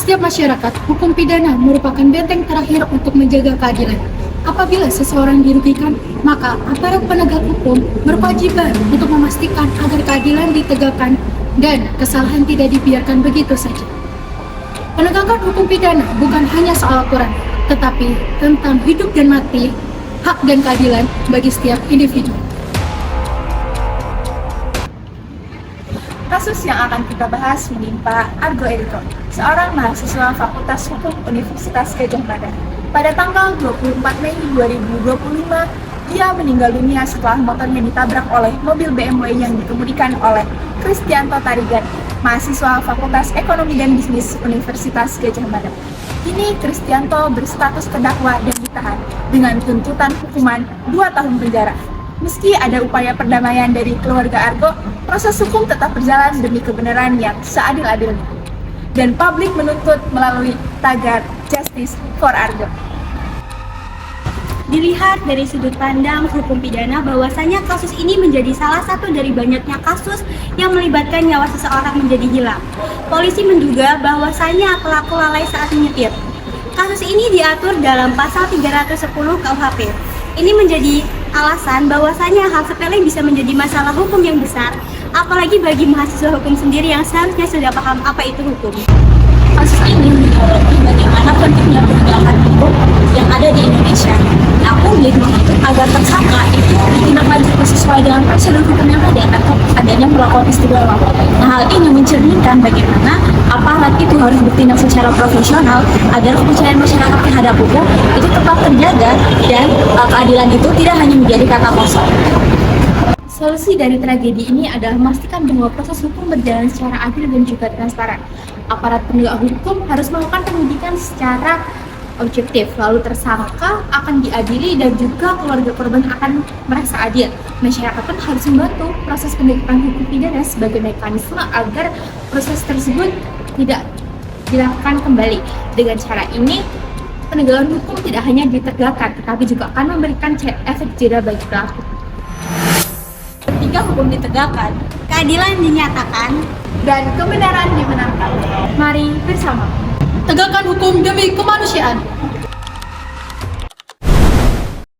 setiap masyarakat, hukum pidana merupakan benteng terakhir untuk menjaga keadilan. Apabila seseorang dirugikan, maka aparat penegak hukum berkewajiban untuk memastikan agar keadilan ditegakkan dan kesalahan tidak dibiarkan begitu saja. Penegakan hukum pidana bukan hanya soal aturan, tetapi tentang hidup dan mati, hak dan keadilan bagi setiap individu. Kasus yang akan kita bahas menimpa Argo Eriko, seorang mahasiswa Fakultas Hukum Universitas Gadjah Mada. Pada tanggal 24 Mei 2025, dia meninggal dunia setelah motornya ditabrak oleh mobil BMW yang dikemudikan oleh Kristianto Tarigan, mahasiswa Fakultas Ekonomi dan Bisnis Universitas Gadjah Mada. Kini Kristianto berstatus terdakwa dan ditahan dengan tuntutan hukuman 2 tahun penjara. Meski ada upaya perdamaian dari keluarga Argo, proses hukum tetap berjalan demi kebenaran yang seadil-adilnya. Dan publik menuntut melalui tagar Justice for Argo. Dilihat dari sudut pandang hukum pidana bahwasanya kasus ini menjadi salah satu dari banyaknya kasus yang melibatkan nyawa seseorang menjadi hilang. Polisi menduga bahwasanya pelaku lalai saat menyetir. Kasus ini diatur dalam pasal 310 KUHP. Ini menjadi alasan bahwasanya hal sepele bisa menjadi masalah hukum yang besar, apalagi bagi mahasiswa hukum sendiri yang seharusnya sudah paham apa itu hukum. Kasus ini menyoroti bagaimana pentingnya penegakan hukum yang ada di Indonesia. Nah, publik menuntut agar tersangka itu ditindaklanjuti sesuai dengan prosedur hukum yang ada atau adanya perlakuan istimewa. Nah, hal ini mencerminkan bagaimana aparat itu harus bertindak secara profesional agar kepercayaan masyarakat terhadap hukum itu tetap terjaga dan keadilan itu tidak hanya menjadi kata kosong. Solusi dari tragedi ini adalah memastikan bahwa proses hukum berjalan secara adil dan juga transparan. Aparat penegak hukum harus melakukan penyidikan secara objektif, lalu tersangka akan diadili dan juga keluarga korban akan merasa adil. Masyarakat pun harus membantu proses penegakan hukum pidana sebagai mekanisme agar proses tersebut tidak dilakukan kembali. Dengan cara ini, penegakan hukum tidak hanya ditegakkan, tetapi juga akan memberikan efek jera bagi pelaku. Ketika hukum ditegakkan, Keadilan dinyatakan Dan kebenaran dimenangkan. Mari bersama Tegakkan hukum demi kemanusiaan.